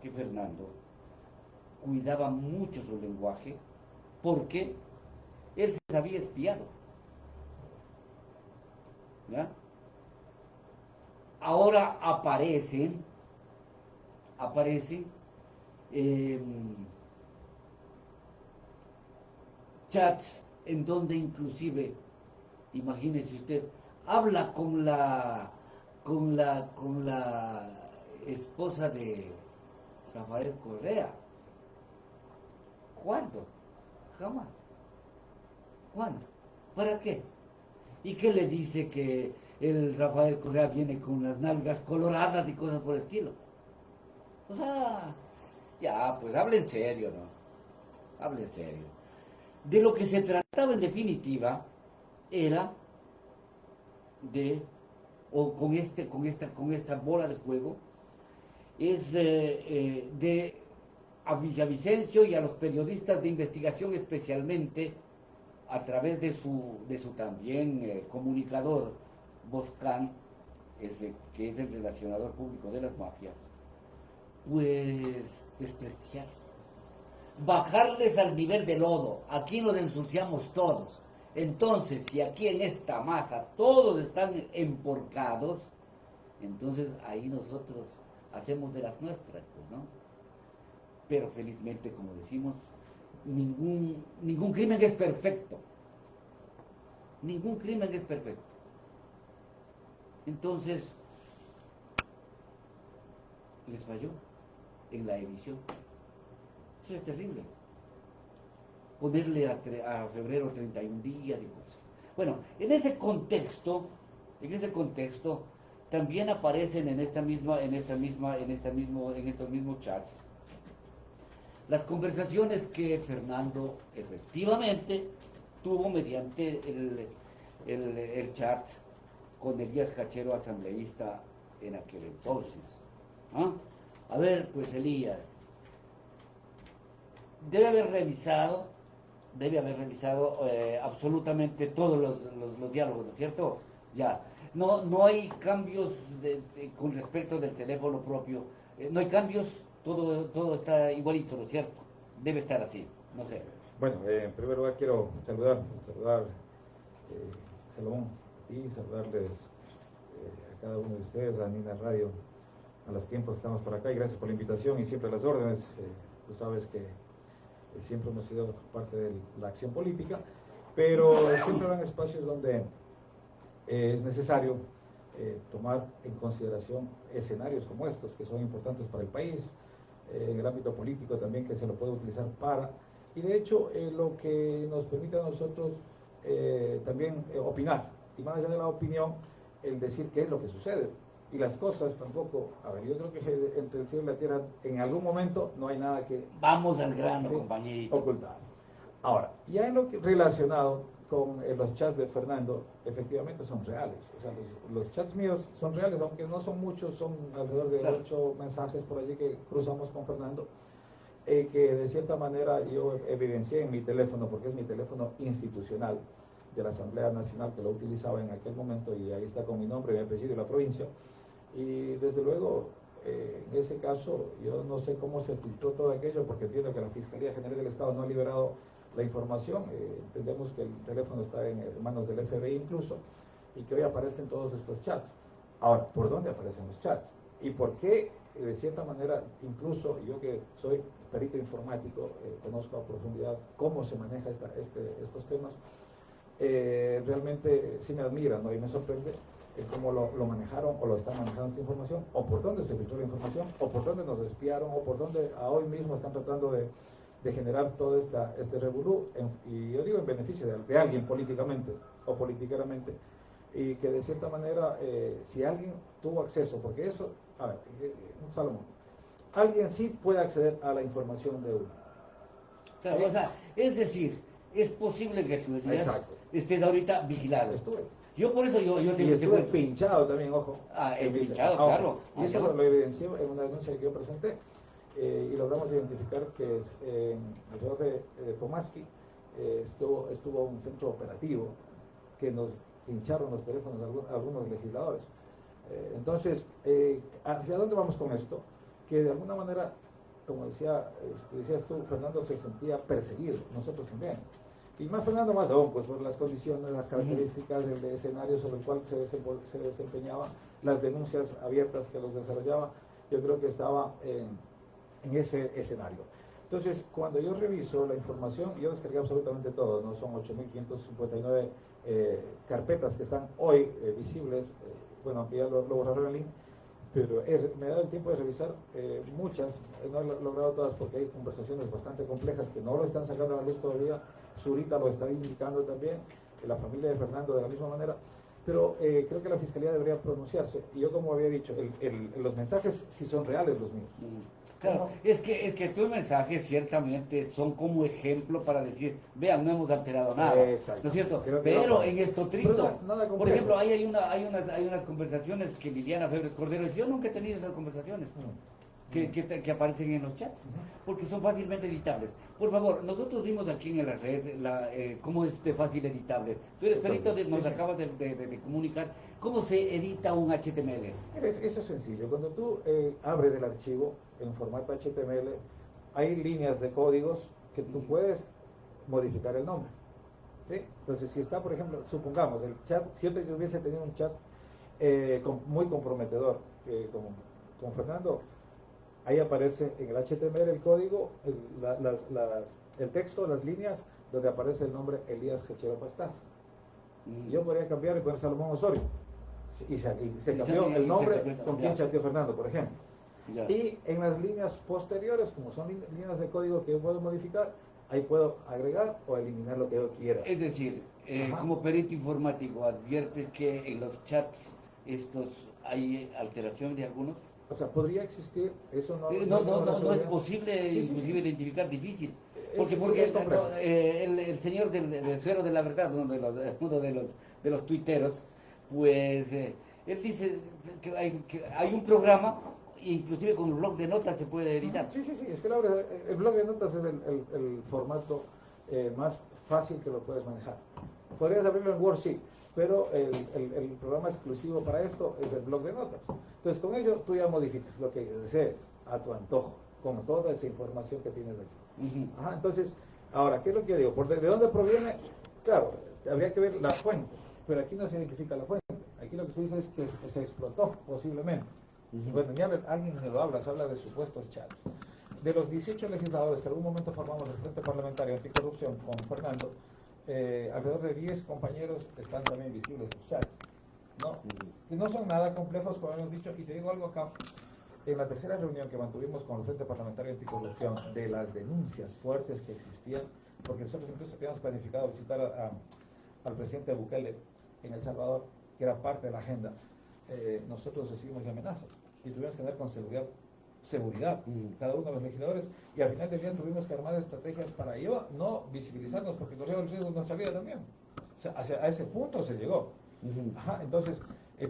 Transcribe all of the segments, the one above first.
que Fernando cuidaba mucho su lenguaje porque él se había espiado. ¿Ya? Ahora aparecen eh, chats en donde inclusive, imagínese usted, habla con la esposa de Rafael Correa. ¿Cuándo? Jamás. ¿Cuándo? ¿Para qué? ¿Y qué le dice que el Rafael Correa viene con las nalgas coloradas y cosas por el estilo? O sea, ya, pues hable en serio, ¿no? Hable en serio. De lo que se trataba en definitiva era de, o con esta bola de fuego, es de a Villavicencio y a los periodistas de investigación especialmente a través de su también comunicador Boscan, que es el relacionador público de las mafias, pues desprestigiar, bajarles al nivel de lodo. Aquí nos ensuciamos todos. Entonces, si aquí en esta masa todos están emporcados, entonces ahí nosotros hacemos de las nuestras, pues, ¿no? Pero felizmente, como decimos, ningún crimen es perfecto. Ningún crimen es perfecto. Entonces, les falló en la edición. Eso es terrible. Ponerle a febrero 31 días y cosas. Bueno, en ese contexto, también aparecen en estos mismos chats las conversaciones que Fernando efectivamente tuvo mediante el chat con Elías Cachero, asambleísta en aquel entonces. ¿Ah? A ver, pues Elías, debe haber revisado, absolutamente todos los diálogos, ¿no es cierto? Ya. No hay cambios con respecto del teléfono propio. No hay cambios, todo está igualito, ¿no es cierto? Debe estar así, no sé. Bueno, en primer lugar quiero saludar Salomón, y saludarles a cada uno de ustedes, a Nina Radio, a los tiempos que estamos por acá, y gracias por la invitación y siempre las órdenes. Tú sabes que siempre hemos sido parte de la acción política, pero siempre van espacios donde es necesario tomar en consideración escenarios como estos, que son importantes para el país, en el ámbito político también, que se lo puede utilizar para, y de hecho lo que nos permite a nosotros también opinar, y más allá de la opinión, el decir qué es lo que sucede. Y las cosas tampoco, a ver, yo creo que entre el cielo y la tierra, en algún momento no hay nada que Vamos al grano, ¿sí? compañerito. Ocultar. Ahora, ya en lo que relacionado con los chats de Fernando, efectivamente son reales. O sea, los chats míos son reales, aunque no son muchos, son alrededor de 8 mensajes por allí que cruzamos con Fernando, que de cierta manera yo evidencié en mi teléfono, porque es mi teléfono institucional de la Asamblea Nacional, que lo utilizaba en aquel momento, y ahí está con mi nombre, mi apellido y la provincia. Y desde luego, en ese caso, yo no sé cómo se filtró todo aquello, porque entiendo que la Fiscalía General del Estado no ha liberado la información. Entendemos que el teléfono está en manos del FBI incluso, y que hoy aparecen todos estos chats. Ahora, ¿por dónde aparecen los chats? ¿Y por qué, de cierta manera, incluso yo que soy perito informático, conozco a profundidad cómo se maneja estos temas? Realmente sí me admira, ¿no? Y me sorprende cómo lo manejaron o lo están manejando esta información, o por dónde se filtró la información, o por dónde nos espiaron, o por dónde a hoy mismo están tratando de generar todo este revolú, y yo digo en beneficio de alguien políticamente o politiqueramente, y que de cierta manera, si alguien tuvo acceso, porque eso, a ver, Salomón, alguien sí puede acceder a la información de uno. Claro, o sea, es decir, es posible que tú Exacto. estés ahorita vigilado. Estuve. Yo por eso yo Y estuve pinchado también, ojo. pinchado, Ojo. claro. Y eso lo evidencié en una denuncia que yo presenté, y logramos identificar que alrededor de Tomaski estuvo un centro operativo que nos pincharon los teléfonos de algunos legisladores. Entonces, ¿hacia dónde vamos con esto? Que de alguna manera como decías tú, Fernando se sentía perseguido, nosotros también. Y más Fernando más aún, pues por las condiciones, las características del escenario sobre el cual se desempeñaba, las denuncias abiertas que los desarrollaba, yo creo que estaba en ese escenario. Entonces, cuando yo reviso la información, yo descargué absolutamente todo, ¿no? Son 8.559 carpetas que están hoy visibles, bueno, aunque ya lo borraron el link, pero me ha dado el tiempo de revisar muchas, no he logrado todas porque hay conversaciones bastante complejas que no lo están sacando a la luz todavía, Zurita lo está indicando también, la familia de Fernando de la misma manera, pero creo que la Fiscalía debería pronunciarse, y yo como había dicho, los mensajes sí son reales los míos. Claro, es que tus mensajes ciertamente son como ejemplo para decir, vean, no hemos alterado nada, Exacto. ¿no es cierto? Creo que Pero en esto trito, nada por ejemplo, hay unas conversaciones que Liliana Febres Cordero dice, yo nunca he tenido esas conversaciones que aparecen en los chats, porque son fácilmente editables. Por favor, nosotros vimos aquí en la red cómo es de fácil editable. Tú eres perito, nos acabas de comunicar cómo se edita un HTML. Eso es sencillo. Cuando tú abres el archivo en formato HTML, hay líneas de códigos que tú puedes modificar el nombre. ¿Sí? Entonces, si está, por ejemplo, supongamos, el chat, si yo hubiese tenido un chat muy comprometedor con Fernando, ahí aparece en el HTML el código, el texto, las líneas, donde aparece el nombre Elías Gechero Pastaza. Yo podría cambiar y poner Salomón Osorio. Y se cambió el nombre con quien chateó Fernando, por ejemplo. Ya. Y en las líneas posteriores, como son líneas de código que yo puedo modificar, ahí puedo agregar o eliminar lo que yo quiera. Es decir, como perito informático, ¿adviertes que en los chats hay alteración de algunos? O sea, podría existir, eso no es posible, inclusive identificar, difícil. Porque el señor del Suero de la Verdad, uno de los tuiteros, pues él dice que hay un programa, inclusive con el blog de notas se puede editar. Sí, es que el blog de notas es el formato más fácil que lo puedes manejar. Podrías abrirlo en Word, sí, pero el programa exclusivo para esto es el blog de notas. Entonces, con ello tú ya modificas lo que desees a tu antojo, con toda esa información que tienes aquí. Ajá, entonces, ahora, ¿qué es lo que digo? ¿De dónde proviene? Claro, habría que ver la fuente, pero aquí no se identifica la fuente. Aquí lo que se dice es que se explotó, posiblemente. Bueno, ni alguien me lo habla, se habla de supuestos chats. De los 18 legisladores que en algún momento formamos el Frente Parlamentario Anticorrupción con Fernando, alrededor de 10 compañeros están también visibles sus chats. Que no son nada complejos, como hemos dicho, y te digo algo acá. En la tercera reunión que mantuvimos con el Frente Parlamentario Anticorrupción de las denuncias fuertes que existían, porque nosotros incluso habíamos planificado visitar al presidente Bukele en El Salvador, que era parte de la agenda, nosotros recibimos amenazas y tuvimos que andar con seguridad, cada uno de los legisladores, y al final del día tuvimos que armar estrategias para no visibilizarnos, porque corríamos el riesgo de nuestra vida también. O sea, a ese punto se llegó. Ajá, entonces,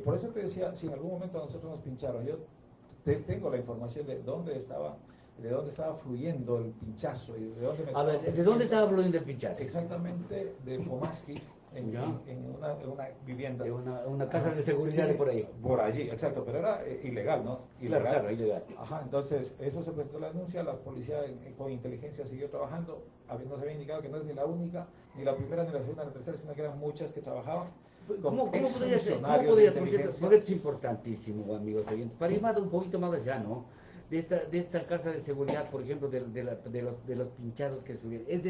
por eso te decía, si en algún momento a nosotros nos pincharon, yo tengo la información de dónde estaba fluyendo el pinchazo y de dónde ¿de dónde estaba fluyendo el pinchazo? Exactamente de Pomaski, en una vivienda. De una casa de seguridad de por ahí. Por allí, exacto, pero era ilegal, ¿no? Claro, ilegal. Ajá, entonces eso se presentó la denuncia, la policía con inteligencia siguió trabajando, nos había indicado que no es ni la única, ni la primera, ni la segunda, ni la tercera, sino que eran muchas que trabajaban. ¿Cómo podría ser? Porque esto es importantísimo, amigos oyentes, para ir un poquito más allá, ¿no? De esta casa de seguridad, por ejemplo, de los pinchazos que subieron. Es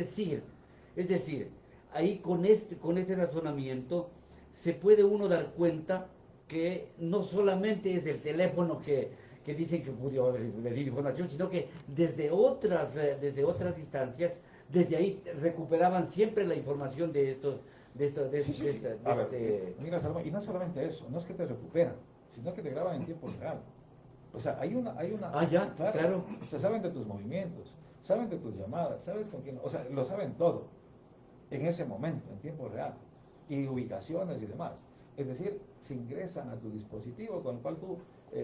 decir, ahí con este razonamiento se puede uno dar cuenta que no solamente es el teléfono que dicen que pudo pedir información, sino que desde otras instancias, desde ahí recuperaban siempre la información de estos. Mira, Salomón, y no solamente eso, no es que te recuperan, sino que te graban en tiempo real. O sea, hay una claro. O sea, saben de tus movimientos, saben de tus llamadas, sabes con quién, o sea, lo saben todo en ese momento, en tiempo real, y ubicaciones y demás. Es decir, se ingresan a tu dispositivo con el cual tú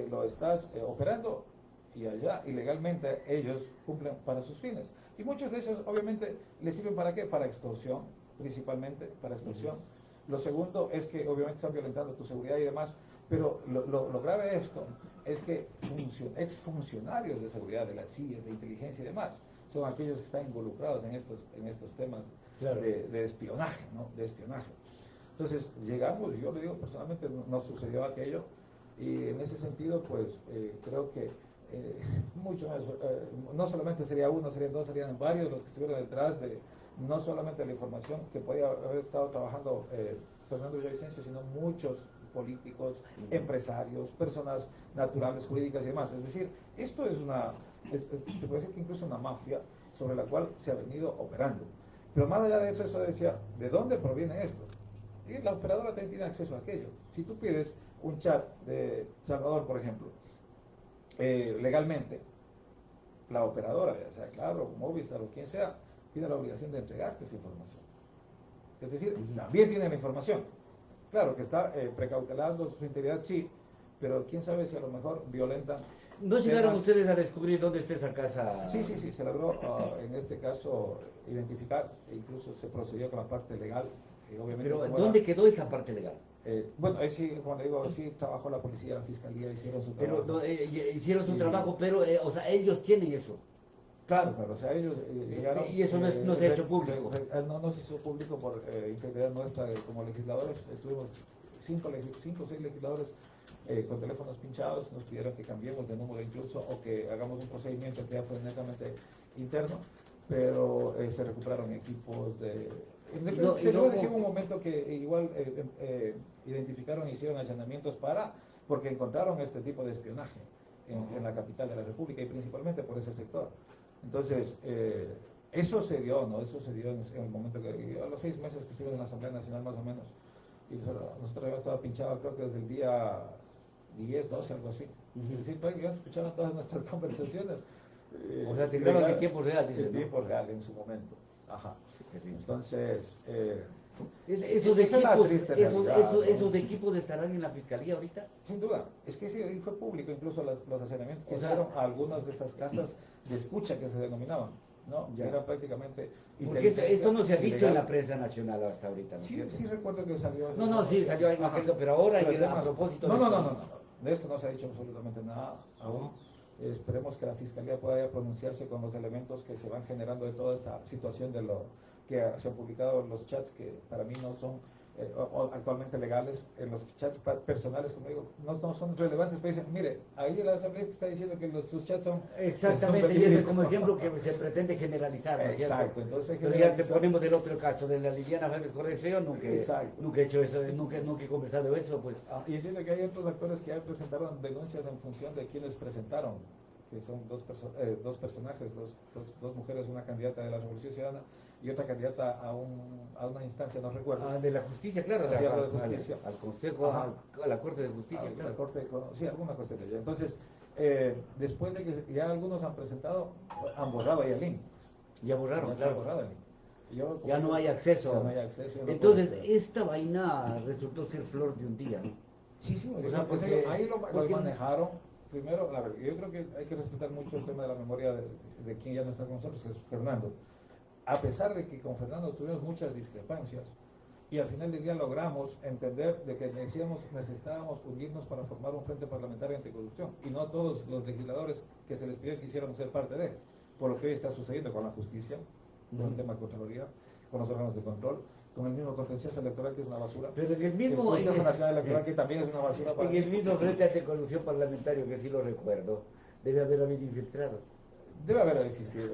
lo estás operando, y allá ilegalmente ellos cumplen para sus fines. Y muchos de esos obviamente les sirven para qué? Para extorsión, principalmente para extorsión. Lo segundo es que obviamente están violentando tu seguridad y demás, Pero lo grave de esto es que exfuncionarios de seguridad, de las CIA, de inteligencia y demás, son aquellos que están involucrados en estos temas claro, de espionaje, ¿no? De espionaje. Entonces, llegamos, yo le digo personalmente, no sucedió aquello, y en ese sentido, pues, creo que mucho más, no solamente sería uno, serían dos, serían varios los que estuvieron detrás de, no solamente la información que podía haber estado trabajando Fernando Villavicencio, sino muchos políticos, empresarios, personas naturales, jurídicas y demás. Es decir, esto es se puede decir que incluso una mafia sobre la cual se ha venido operando. Pero más allá de eso, eso decía, ¿de dónde proviene esto? Y la operadora también tiene acceso a aquello. Si tú pides un chat de Salvador, por ejemplo, legalmente, la operadora, ya sea Claro, Movistar o quien sea, tiene la obligación de entregarte esa información. Es decir, también tiene la información. Claro que está precautelando su integridad, sí, pero quién sabe si a lo mejor violentan. ¿No llegaron ustedes a descubrir dónde está esa casa? Sí, sí, sí, se logró en este caso identificar, e incluso se procedió con la parte legal. Obviamente, pero ¿dónde quedó esa parte legal? Bueno, ahí sí, como le digo, sí trabajó la policía, la fiscalía, hicieron su Pero trabajo. hicieron su Y- trabajo, pero, o sea, ellos tienen eso. Claro, claro, o sea, ellos llegaron... Y eso no se ha hecho público. No se hizo público por integridad nuestra como legisladores. Estuvimos cinco o seis legisladores con teléfonos pinchados, nos pidieron que cambiemos de número incluso o que hagamos un procedimiento que ya fue netamente interno, pero se recuperaron equipos de... Hubo un momento que igual identificaron e hicieron allanamientos porque encontraron este tipo de espionaje en la capital de la República y principalmente por ese sector. Entonces, eso se dio, ¿no? Eso se dio en el momento a los 6 meses que estuve en la Asamblea Nacional más o menos, y nosotros habíamos estado pinchados creo que desde el día 10, 12, algo así. Es decir, prácticamente escucharon todas nuestras conversaciones. O sea, te graban en tiempo real, dices, en tiempo real, en su momento. Ajá. Entonces, esos equipos estarán en la fiscalía ahorita. Sin duda, es que sí, fue público incluso los allanamientos que hicieron a algunas de estas casas de escucha que se denominaban, ¿no? Que era prácticamente... Porque esto no se ha dicho en la prensa nacional hasta ahorita, ¿no? Sí, sí recuerdo que salió... No, sí, salió ahí, pero ahora a propósito de no, de esto no se ha dicho absolutamente nada aún. Esperemos que la Fiscalía pueda pronunciarse con los elementos que se van generando de toda esta situación de lo que se han publicado en los chats, que para mí no son actualmente legales, en los chats personales, como digo, no son relevantes, pero dicen, mire, ahí la Asamblea está diciendo que sus chats son... Exactamente, y ese es como ejemplo que se pretende generalizar, ¿no? Exacto, entonces... Pero ya te ponemos del otro caso, de la Liliana Fábrez Correa, nunca he hecho eso, nunca he conversado eso, pues. Y entiendo que hay otros actores que ya presentaron denuncias en función de quienes presentaron, que son dos personajes, dos mujeres, una candidata de la Revolución Ciudadana y otra candidata a una instancia, no recuerdo. De la justicia, claro, al Consejo, a la Corte de Justicia, claro. La Corte, sí, alguna cuestión de ella. Entonces, después de que ya algunos han presentado, han borrado ahí el link. Ya borraron, ya claro. Borrado el link. Ya no hay acceso. Ya no hay acceso. Entonces, esta vaina resultó ser flor de un día, ¿no? Sí, sí, o sea, porque ahí lo manejaron. Primero, yo creo que hay que respetar mucho el tema de la memoria de quien ya no está con nosotros, que es Fernando. A pesar de que con Fernando tuvimos muchas discrepancias, y al final del día logramos entender de que necesitábamos unirnos para formar un frente parlamentario anticorrupción, y no todos los legisladores que se les pidió quisieron ser parte de él, por lo que hoy está sucediendo con la justicia, con el tema de Contraloría, con los órganos de control, con el mismo contencioso electoral que es una basura, pero en el mismo el Consejo Nacional Electoral que también es una basura para en el mismo frente anticorrupción parlamentario, que sí lo recuerdo, debe haber habido infiltrados. Debe haber existido,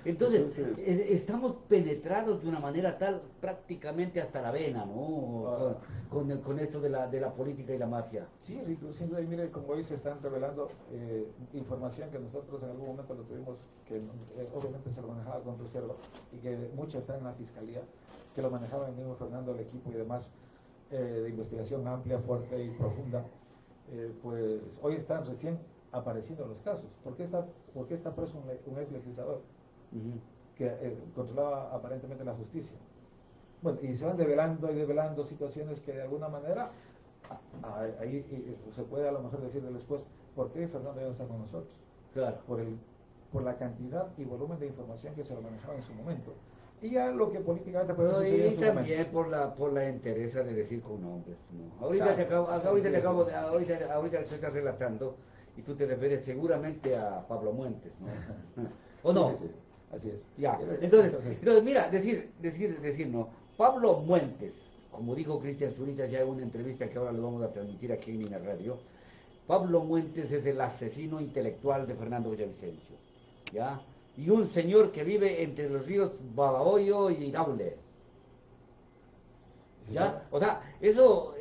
Entonces, estamos penetrados de una manera tal prácticamente hasta la vena, ¿no? Con esto de la política y la mafia. Sí, Rico, sin duda, y mire, como hoy se están revelando información que nosotros en algún momento lo tuvimos, que obviamente se lo manejaba con reserva, y que mucha está en la fiscalía, que lo manejaba el mismo Fernando, el equipo y demás, de investigación amplia, fuerte y profunda, pues hoy están recién apareciendo los casos. ¿Por qué está preso un ex legislador que controlaba aparentemente la justicia? Bueno, y se van develando situaciones que de alguna manera ahí se puede a lo mejor decir después, ¿por qué Fernando ya no está con nosotros? Claro. Por la cantidad y volumen de información que se lo manejaba en su momento. y ya lo que políticamente puede Pero suceder en y su también momento. por la entereza de decir con nombres, ¿no? Ahorita te Exacto, acabo, sí, ahorita sí, te sí. acabo, ahorita te estás relatando y tú te refieres seguramente a Pablo Muentes, ¿no? ¿O Sí, no? sí, sí, así es. Ya. Entonces, Entonces mira, decir, no. Pablo Muentes, como dijo Cristian Zurita ya en una entrevista que ahora le vamos a transmitir aquí en Mina Radio, Pablo Muentes es el asesino intelectual de Fernando Villavicencio, ¿ya? Y un señor que vive entre los ríos Babahoyo y Daule, ¿ya? O sea, eso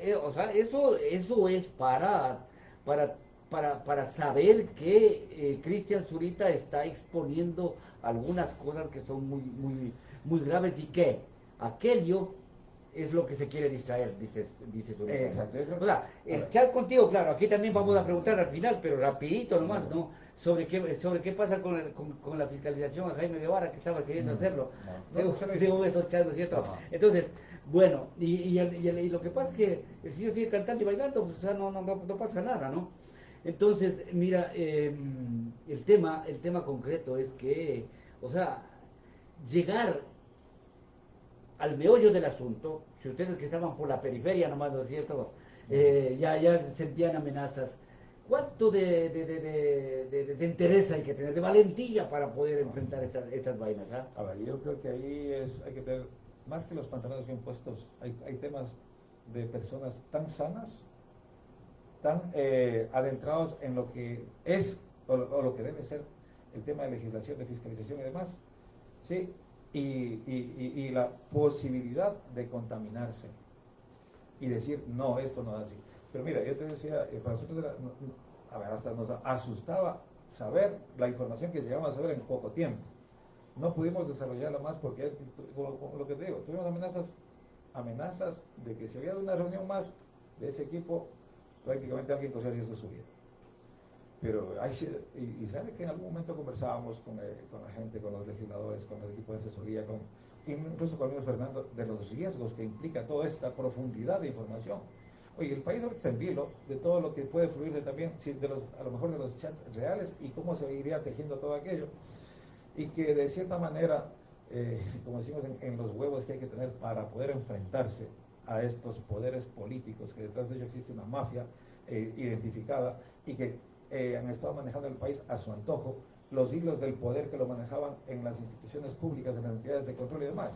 es para, para saber que Cristian Zurita está exponiendo algunas cosas que son muy graves y que aquello es lo que se quiere distraer, dice Zurita. exacto. O sea, el chat contigo, claro, aquí también vamos a preguntar al final, pero rapidito nomás, ¿no? Sobre qué pasa con la fiscalización a Jaime Guevara, que estaba queriendo hacerlo. Según esos chats, ¿no es cierto? Entonces, bueno, y lo que pasa es que el señor sigue cantando y bailando, pues, o sea, no pasa nada, ¿no? Entonces, mira, el tema concreto es que, o sea, llegar al meollo del asunto, si ustedes que estaban por la periferia nomás, ¿no es cierto? Ya sentían amenazas. ¿Cuánto de interés hay que tener, de valentía para poder enfrentar estas vainas? ¿Ah? A ver, yo creo que ahí hay que tener, más que los pantalones bien puestos, hay temas de personas tan sanas, tan adentrados en lo que es o lo que debe ser el tema de legislación, de fiscalización y demás, ¿sí? Y la posibilidad de contaminarse y decir, no, esto no es así. Pero mira, yo te decía, para nosotros a ver, hasta nos asustaba saber la información que llegamos a saber en poco tiempo. No pudimos desarrollarla más porque, como lo que te digo, tuvimos amenazas de que si había una reunión más de ese equipo, prácticamente alguien corría riesgo de su vida. Pero y sabe que en algún momento conversábamos con la gente, con los legisladores, con el equipo de asesoría, incluso con el mismo Fernando, de los riesgos que implica toda esta profundidad de información. Oye, el país ahorita está en vilo de todo lo que puede fluir también, a lo mejor de los chats reales y cómo se iría tejiendo todo aquello. Y que de cierta manera, como decimos en los huevos que hay que tener para poder enfrentarse a estos poderes políticos, que detrás de ellos existe una mafia identificada y que han estado manejando el país a su antojo, los hilos del poder que lo manejaban en las instituciones públicas, en las entidades de control y demás.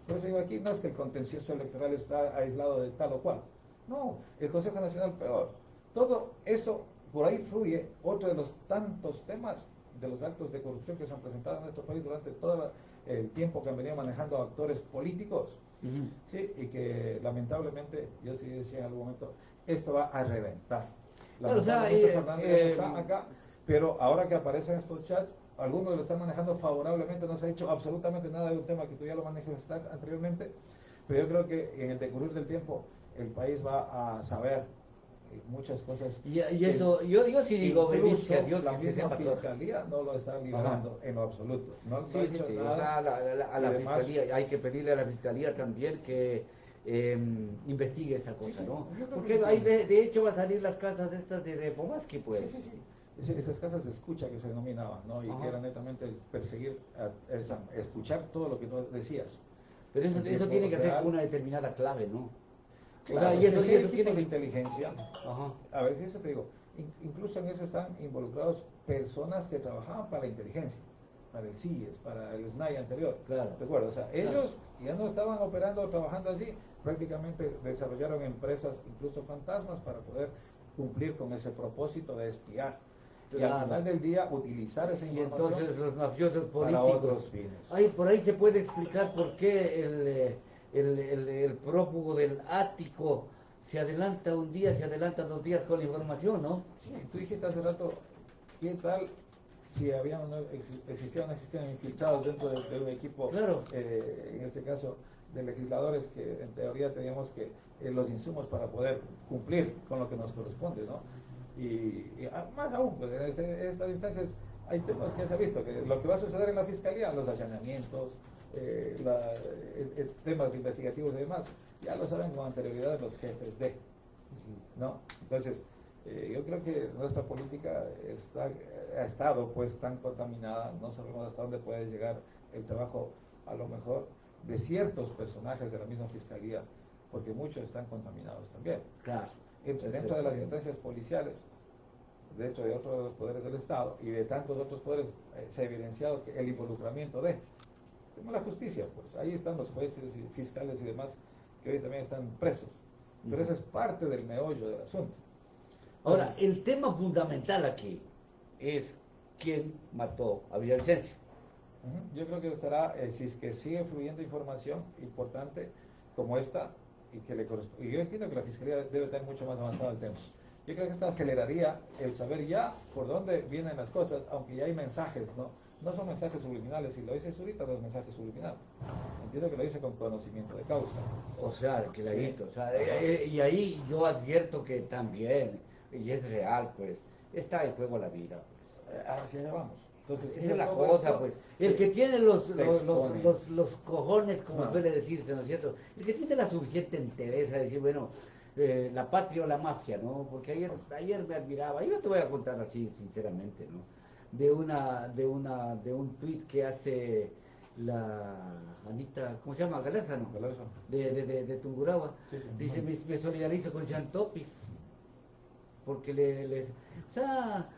Por eso digo aquí, no es que el contencioso electoral está aislado de tal o cual. No, el Consejo Nacional peor. Todo eso, por ahí fluye otro de los tantos temas de los actos de corrupción que se han presentado en nuestro país durante todo el tiempo que han venido manejando actores políticos. ¿Sí? Y que lamentablemente, yo sí decía en algún momento, esto va a reventar. Lamentablemente Fernando ya no está acá, pero ahora que aparecen estos chats, algunos lo están manejando favorablemente, no se ha hecho absolutamente nada de un tema que tú ya lo manejaste anteriormente, pero yo creo que en el decurrir del tiempo el país va a saber muchas cosas. Y eso, yo sí digo, bendice a Dios la que se misma sepa fiscalía no lo está liberando en lo absoluto. No ha hecho sí. nada. O sea, a la además, fiscalía, hay que pedirle a la fiscalía también que investigue esa cosa, ¿no? Porque ahí de hecho va a salir las casas estas de Pomaski, pues. Esas casas de escucha que se denominaban, ¿no? Y que era netamente perseguir, escuchar todo lo que tú decías. Pero eso tiene que hacer con una determinada clave, ¿no? Claro, o sea, y eso tiene de inteligencia. A ver si eso te digo. Incluso en eso están involucrados personas que trabajaban para la inteligencia, para el CIES, para el SNAI anterior. Claro. ¿Recuerdas? O sea, ellos ya no estaban operando o trabajando allí, prácticamente desarrollaron empresas, incluso fantasmas, para poder cumplir con ese propósito de espiar. Y al final del día utilizar esa información. Y entonces los mafiosos políticos. Para otros fines. Por ahí se puede explicar por qué el prófugo del ático se adelanta un día, se adelanta 2 días con la información, ¿no? Sí, tú dijiste hace rato, ¿qué tal si existían o no existían infiltrados dentro de un equipo, claro. En este caso de legisladores, que en teoría teníamos que los insumos para poder cumplir con lo que nos corresponde, ¿no? Y más aún, pues en estas instancias hay temas que ya se ha visto, que lo que va a suceder en la fiscalía, los allanamientos, temas investigativos y demás, ya lo saben con anterioridad los jefes ¿no? Entonces, yo creo que nuestra política ha estado pues tan contaminada, no sabemos hasta dónde puede llegar el trabajo, a lo mejor de ciertos personajes de la misma fiscalía, porque muchos están contaminados también. Claro. Dentro de las instancias policiales, dentro de otros de los poderes del Estado y de tantos otros poderes, se ha evidenciado que el involucramiento como la justicia, pues ahí están los jueces y fiscales y demás que hoy también están presos. Pero eso es parte del meollo del asunto. Ahora, el tema fundamental aquí es quién mató a Villavicencio. Yo creo que estará, si es que sigue fluyendo información importante como esta, y yo entiendo que la Fiscalía debe estar mucho más avanzada el tema. Yo creo que esto aceleraría el saber ya por dónde vienen las cosas, aunque ya hay mensajes, ¿no? No son mensajes subliminales, si lo dice Zurita no es mensaje subliminal. Entiendo que lo dice con conocimiento de causa. O sea, clarito. Sí. O sea, y ahí yo advierto que también, y es real, pues, está en juego la vida. Pues. Hacia allá vamos. Entonces, esa es la cosa, pues. El que tiene los cojones, como No. suele decirse, ¿no es cierto? El que tiene la suficiente entereza de decir, bueno, la patria o la mafia, ¿no? Porque ayer me admiraba, yo te voy a contar así, sinceramente, ¿no? De un tuit que hace la Anita, ¿cómo se llama? Galarza, ¿no? Galarza. De Tungurahua. Sí, sí. Dice, me solidarizo con Jean Topic, porque o sea,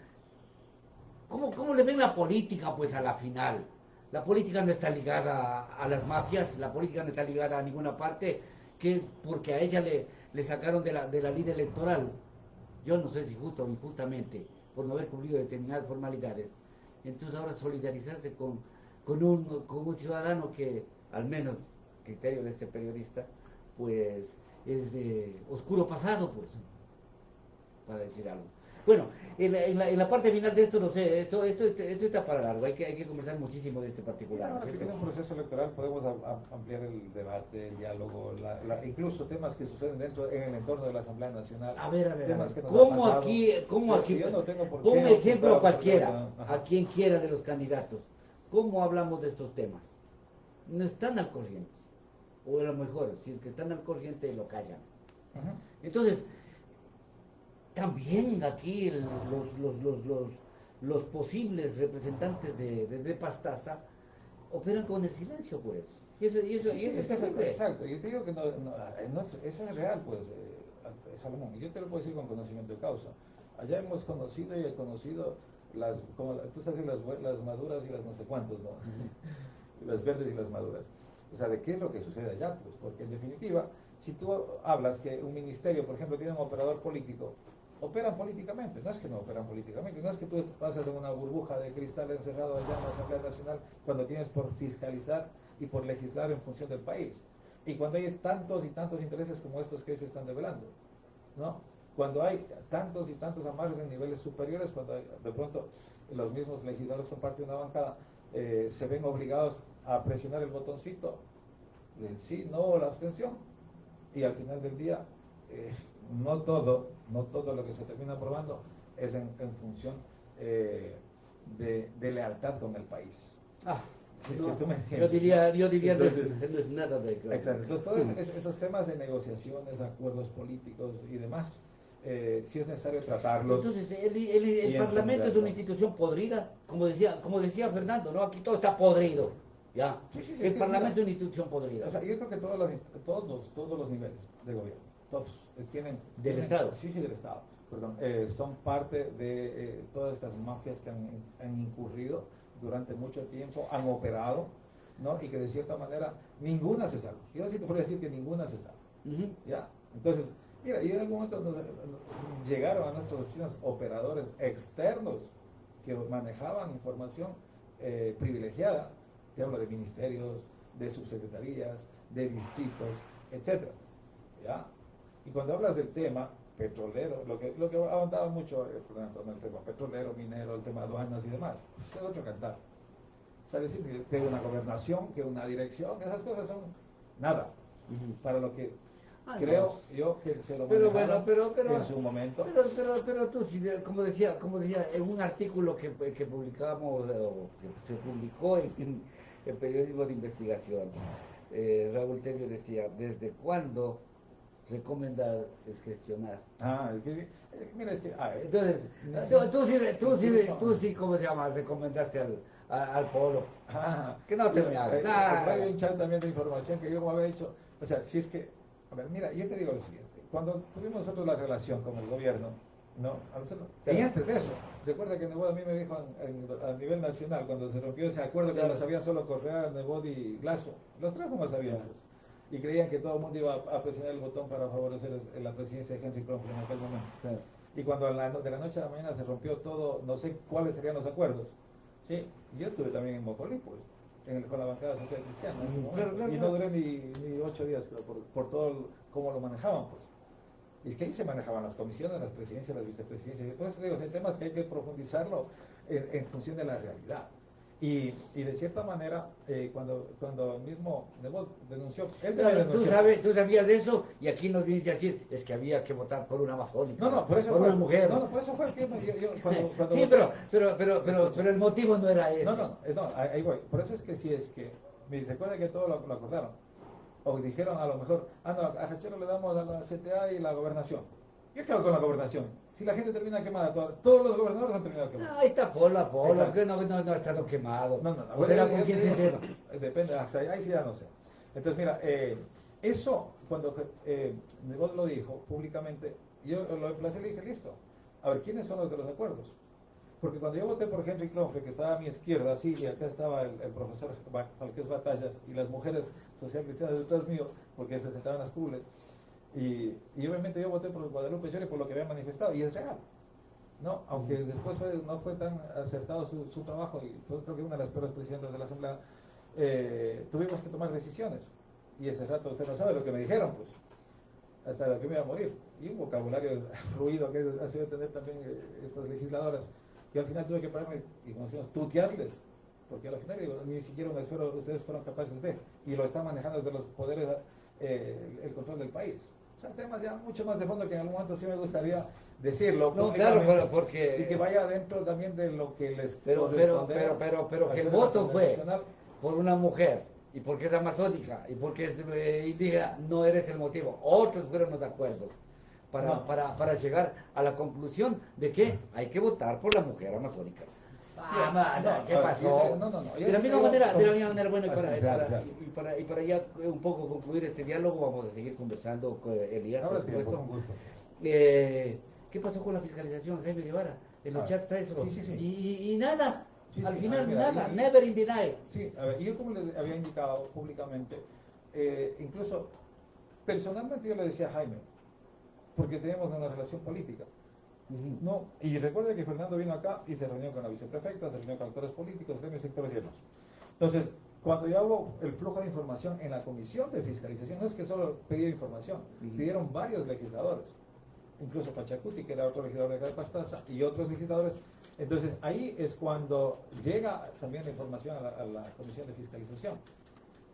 ¿cómo le ven la política, pues, a la final? La política no está ligada a las mafias, la política no está ligada a ninguna parte, que porque a ella le sacaron de la línea electoral. Yo no sé si justo o injustamente, por no haber cumplido determinadas formalidades. Entonces ahora solidarizarse con un ciudadano que, al menos criterio de este periodista, pues es de oscuro pasado, pues, para decir algo. Bueno, en la parte final de esto, no sé, esto está para largo, hay que conversar muchísimo de este particular. Ahora que viene un proceso electoral podemos ampliar el debate, el diálogo, incluso temas que suceden en el entorno de la Asamblea Nacional. A ver, temas que nos ¿cómo ha pasado. aquí, Yo no tengo por qué ponme ejemplo a ocultar, cualquiera, ajá. a quien quiera de los candidatos, ¿cómo hablamos de estos temas? No están al corriente, o a lo mejor, si es que están al corriente, lo callan. Ajá. Entonces, también aquí los posibles representantes de Pastaza operan con el silencio, pues. Y eso Sí, es es terrible. exacto. Yo te digo que eso es real, pues, Salomón. Y yo te lo puedo decir con conocimiento de causa. Allá hemos conocido y he conocido tú sabes, las maduras y las no sé cuántos, ¿no? Las verdes y las maduras. O sea, ¿de qué es lo que sucede allá? Pues, porque en definitiva, si tú hablas que un ministerio, por ejemplo, tiene un operador político, operan políticamente, no es que no operan políticamente, no es que tú pasas en una burbuja de cristal encerrado allá en la Asamblea Nacional cuando tienes por fiscalizar y por legislar en función del país. Y cuando hay tantos y tantos intereses como estos que se están revelando, ¿no? Cuando hay tantos y tantos amarres en niveles superiores, cuando de pronto los mismos legisladores son parte de una bancada, se ven obligados a presionar el botoncito del sí, no o la abstención, y al final del día no todo lo que se termina aprobando es en función de lealtad con el país. Si es que tú me entiendes, yo diría entonces, no es nada de eso. exacto. Entonces, todos esos temas de negociaciones, acuerdos políticos y demás, si es necesario tratarlos. Entonces, el Parlamento es una institución podrida, como decía Fernando, ¿no? Aquí todo está podrido. ¿Ya? Sí, El Parlamento es una institución podrida. O sea, yo creo que todos los niveles de gobierno, todos Del Estado. Sí, del Estado, perdón, son parte de todas estas mafias que han incurrido durante mucho tiempo, han operado, ¿no? Y que de cierta manera ninguna se salva. Yo sí te puedo decir que ninguna se salva. ¿Ya? Entonces, mira, y en algún momento llegaron a nuestras oficinas operadores externos que manejaban información privilegiada. Te hablo de ministerios, de subsecretarías, de distritos, etcétera. ¿Ya? Y cuando hablas del tema petrolero, lo que ha avanzado mucho, por ejemplo, el tema petrolero, minero, el tema de aduanas y demás, es otro cantar. O sea, decir que una gobernación, que una dirección, esas cosas son nada para lo que creo yo que se lo manejaron en su momento. Pero tú, como decía en un artículo que publicamos, o que se publicó en periodismo de investigación, Raúl Tevio decía, ¿desde cuándo recomendar es gestionar? Mira, es que, Entonces, tú sí, ¿cómo se llama? Recomendaste al Polo. Que no te me hagas. Hay un chat también de información que yo como había dicho, o sea, si es que, a ver, mira, yo te digo lo siguiente, cuando tuvimos nosotros la relación con el gobierno, ¿no? Y antes de eso, recuerda que Nebot a mí me dijo a nivel nacional, cuando se rompió ese acuerdo que lo sabían solo Correa, Nebot y Lazo, los tres no lo sabíamos. Y creían que todo el mundo iba a presionar el botón para favorecer la presidencia de Henry Cronford en aquel momento. Y cuando de la noche a la mañana se rompió todo, no sé cuáles serían los acuerdos. Sí, yo estuve también en Mocolí, pues, con la bancada social cristiana en ese momento. Y no duré ni 8 días, creo, por todo cómo lo manejaban, pues. Y es que ahí se manejaban las comisiones, las presidencias, las vicepresidencias. Por eso digo, hay temas que hay que profundizarlo en función de la realidad. Y de cierta manera, cuando el mismo Nebot denunció, él Claro, denunció. tú sabías de eso y aquí nos viniste a decir, es que había que votar por una amazónica, No, por eso por fue, una mujer. no, por eso fue que cuando Sí, voté, pero el motivo no era ese. Ahí voy. Por eso es que si es que, recuerda que todo lo acordaron. O dijeron a lo mejor, no, a Hachero le damos a la CTA y la gobernación. ¿Qué quedó con la gobernación? Si la gente termina quemada, todos los gobernadores han terminado quemados. Ahí está Polo, que no ha estado quemado. No. O será con quién se lleva. Depende, ahí sí ya no sé. Entonces, mira, eso, cuando Nebot lo dijo públicamente, yo lo emplacé y le dije, listo. A ver, ¿quiénes son los de los acuerdos? Porque cuando yo voté por Henry Cronford, que estaba a mi izquierda, así, y acá estaba el profesor Falqués Batallas, y las mujeres social cristianas detrás mío, porque se sentaban las curules, y obviamente yo voté por Guadalupe Llori por lo que había manifestado, y es real. ¿No? Aunque después no fue tan acertado su trabajo, y fue creo que una de las peores presidentas de la Asamblea, tuvimos que tomar decisiones. Y ese rato usted no sabe lo que me dijeron, pues, hasta lo que me iba a morir. Y un vocabulario fluido que ha sido tener también estas legisladoras, que al final tuve que pararme y, como decimos, tutearles, porque al final digo, ni siquiera un esfuerzo ustedes fueron capaces de, y lo están manejando desde los poderes, el control del país. Son temas ya mucho más de fondo que en algún momento sí me gustaría decirlo. No, claro, pero porque... Y que vaya dentro también de lo que les pero que el voto fue por una mujer, y porque es amazónica, y porque es indígena, no eres el motivo. Otros fueron los acuerdos para llegar a la conclusión de que hay que votar por la mujer amazónica. ¿Qué pasó? De la misma manera, bueno, y para ya un poco concluir este diálogo, vamos a seguir conversando con Elías, por supuesto. ¿Qué pasó con la fiscalización, Jaime Guevara? En los chats está eso. Y nada, al final nada, never in deny. Sí, a ver, yo como les había indicado públicamente, incluso personalmente yo le decía a Jaime, porque tenemos una relación política. No, y recuerda que Fernando vino acá y se reunió con la viceprefecta, se reunió con actores políticos, gremios, sectores y demás. Entonces, cuando yo hago el flujo de información en la comisión de fiscalización, no es que solo pedí información, pidieron varios legisladores, incluso Pachacuti, que era otro legislador de acá de Pastaza, y otros legisladores. Entonces, ahí es cuando llega también la información a la comisión de fiscalización.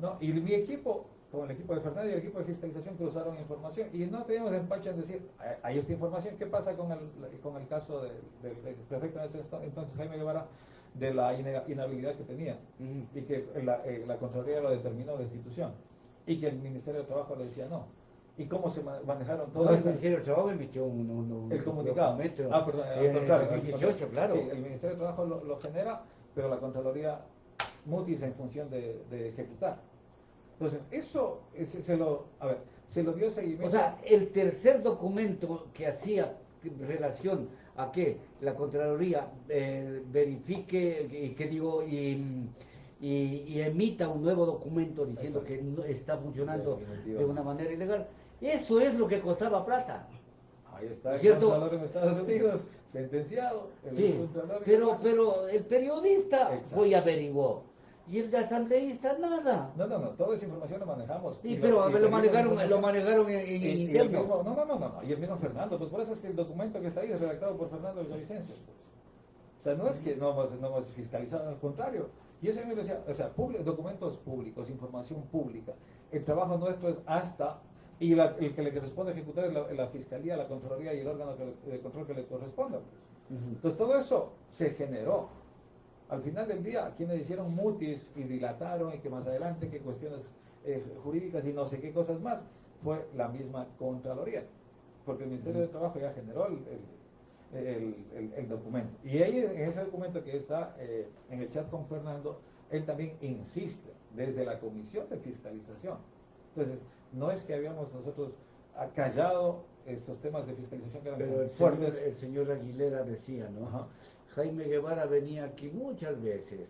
¿No? Y mi equipo, como el equipo de Fernando y el equipo de fiscalización, cruzaron información y no teníamos empacho en decir, hay esta información. ¿Qué pasa con el caso del prefecto entonces Jaime Guevara, de la inhabilidad que tenía y que la Contraloría lo determinó de institución y que el Ministerio de Trabajo le decía no? ¿Y cómo se manejaron todo eso? El Ministerio de Trabajo emitió el comunicado. Perdón, el 2018, claro. Sí, el Ministerio de Trabajo lo genera, pero la Contraloría mutis en función de ejecutar. Entonces, eso se lo dio seguimiento. O sea, el tercer documento que hacía relación a que la Contraloría verifique, y emita un nuevo documento diciendo que no está funcionando de una manera ilegal, eso es lo que costaba plata. Ahí está el Contralor en Estados Unidos, sentenciado. Sí, pero el periodista fue y averiguó. Y el asambleísta nada. No, toda esa información la manejamos. Sí, pero lo manejaron en interno. Y el mismo Fernando, pues por eso es que el documento que está ahí es redactado por Fernando Villavicencio. Pues. O sea, no es que no hemos fiscalizado, al contrario. Y eso me decía, o sea, documentos públicos, información pública. El trabajo nuestro es hasta, y el que le corresponde ejecutar es la Fiscalía, la Contraloría y el órgano de control que le corresponda. Pues. Entonces todo eso se generó. Al final del día, quienes hicieron mutis y dilataron y que más adelante que cuestiones jurídicas y no sé qué cosas más, fue la misma Contraloría. porque el Ministerio de Trabajo ya generó el documento. Y ahí en ese documento que está en el chat con Fernando, él también insiste desde la Comisión de Fiscalización. Entonces, no es que habíamos nosotros callado estos temas de fiscalización que eran Pero fuertes. el señor Aguilera decía, ¿no? Ajá. Jaime Guevara venía aquí muchas veces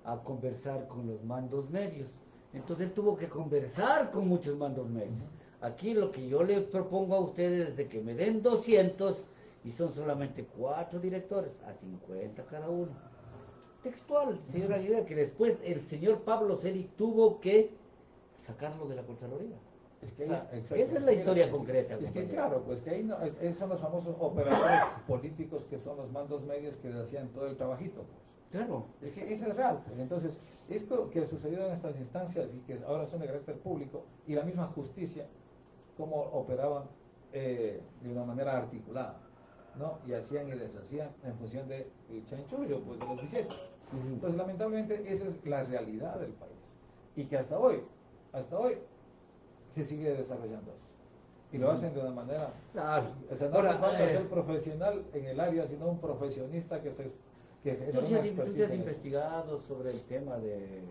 a conversar con los mandos medios. Entonces él tuvo que conversar con muchos mandos medios. Aquí lo que yo le propongo a ustedes es de que me den 200 y son solamente 4 directores, a 50 cada uno. Textual, señor Aguilera, que después el señor Pablo Celi tuvo que sacarlo de la Contraloría. Es que O sea, exacto. esa es la historia Mira, concreta. Es que compañero. claro, pues que ahí son los famosos operadores políticos que son los mandos medios que hacían todo el trabajito. Pues. Claro. Es que eso es real. Pues. Entonces, esto que sucedió en estas instancias y que ahora son de carácter público y la misma justicia, cómo operaban de una manera articulada, ¿no? Y hacían y deshacían en función del chanchullo, pues de los billetes. Entonces, lamentablemente, esa es la realidad del país. Y que hasta hoy, se sigue desarrollando eso. Y lo hacen de una manera... Claro. O sea, no hace falta ser profesional en el área, sino un profesionista que ¿Tú te has investigado sobre el tema de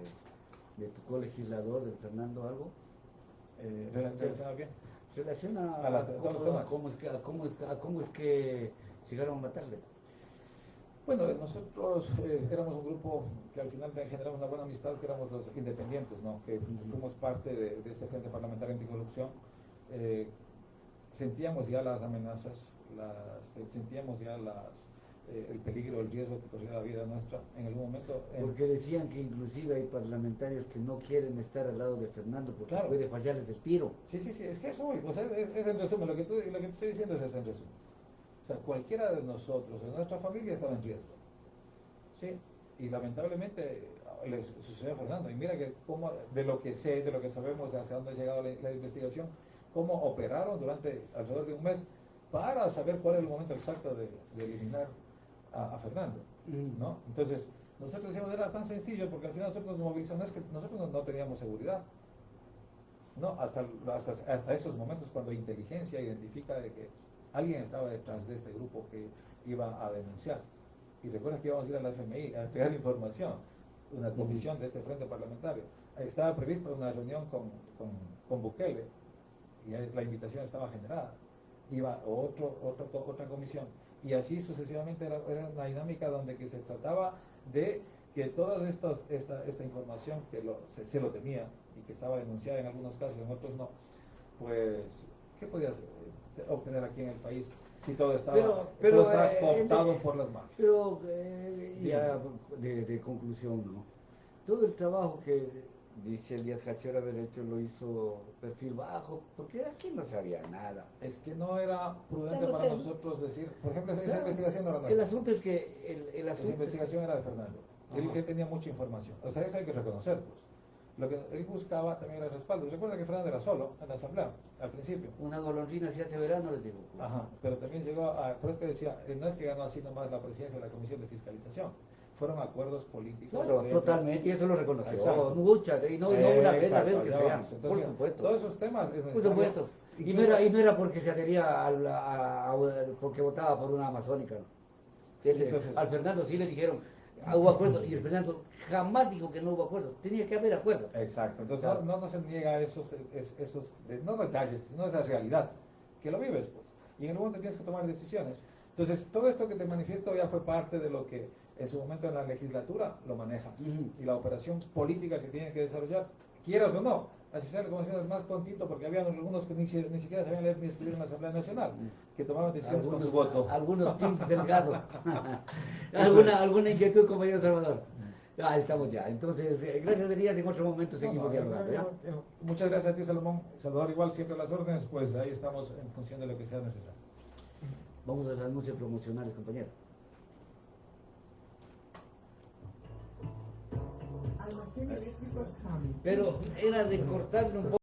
tu colegislador, de Fernando algo? ¿Relacionado a qué? Relaciona A cómo es que llegaron a matarle. Bueno, nosotros éramos un grupo que al final generamos una buena amistad, que éramos los independientes, ¿no? Que fuimos parte de este Frente Parlamentario Anticorrupción. Sentíamos ya las amenazas, sentíamos ya el peligro, el riesgo que corría la vida nuestra en algún momento. Porque decían que inclusive hay parlamentarios que no quieren estar al lado de Fernando porque claro, puede fallarles el tiro. Sí, es que eso hoy, pues es en resumen, lo que te estoy diciendo es en resumen. O sea, cualquiera de nosotros, de nuestra familia, estaba en riesgo. ¿Sí? Y lamentablemente le sucedió a Fernando. Y mira que de lo que sé, de lo que sabemos, de hacia dónde ha llegado la investigación, cómo operaron durante alrededor de un mes para saber cuál era el momento exacto de eliminar a Fernando. ¿No? Entonces, nosotros decíamos era tan sencillo porque al final nosotros nos movilizamos, es que nosotros no teníamos seguridad. No, hasta esos momentos cuando inteligencia identifica de que alguien estaba detrás de este grupo que iba a denunciar. Y recuerden que íbamos a ir a la FMI a entregar información, una comisión de este frente parlamentario. Estaba prevista una reunión con Bukele y la invitación estaba generada. Iba otra comisión. Y así sucesivamente era una dinámica donde que se trataba de que toda esta información que se lo tenía y que estaba denunciada en algunos casos, en otros no, pues, ¿qué podías obtener aquí en el país si todo estaba cooptado por las mafias? Pero ya de conclusión, ¿no? Todo el trabajo que dice Elías Hacher haber hecho lo hizo perfil bajo, porque aquí no sabía nada. Es que no era prudente para nosotros decir, por ejemplo, esa investigación no era nuestra. El asunto es que Esa investigación era de Fernando. Él tenía mucha información. O sea, eso hay que reconocer, pues. Lo que él buscaba también era el respaldo. Recuerda que Fernando era solo en la asamblea, al principio. Una golondrina si hace verano, les digo. Ajá, pero también llegó por eso que decía, no es que ganó así nomás la presidencia de la Comisión de Fiscalización. Fueron acuerdos políticos. Claro, totalmente, y eso lo reconoció. Exacto. Muchas, y no una vez, la vez que sea. Entonces, por supuesto. Todos esos temas es necesario. Por supuesto. Y no era porque se adhería porque votaba por una amazónica. Entonces, al Fernando sí le dijeron, hubo acuerdos, y el Fernando jamás dijo que no hubo acuerdos, tenía que haber acuerdos. Exacto, entonces claro. no se niega esos no detalles, sino esa realidad, que lo vives, pues, y en el momento tienes que tomar decisiones. Entonces, todo esto que te manifiesto ya fue parte de lo que en su momento en la legislatura lo manejas, y la operación política que tienen que desarrollar, quieras o no. Así sea la comisión es más tontito porque había algunos que ni siquiera sabían leer ni escribir en la Asamblea Nacional, que tomaban decisiones con su voto. Algunos tintes delgados. ¿Alguna inquietud, compañero Salvador? Ahí estamos ya. Entonces, gracias Elías, en otro momento seguimos dialogando. ¿Ya? Muchas gracias a ti, Salomón. Salvador, igual siempre a las órdenes, pues ahí estamos en función de lo que sea necesario. Vamos a los anuncios promocionales, compañero. Pero era de cortarle un poco.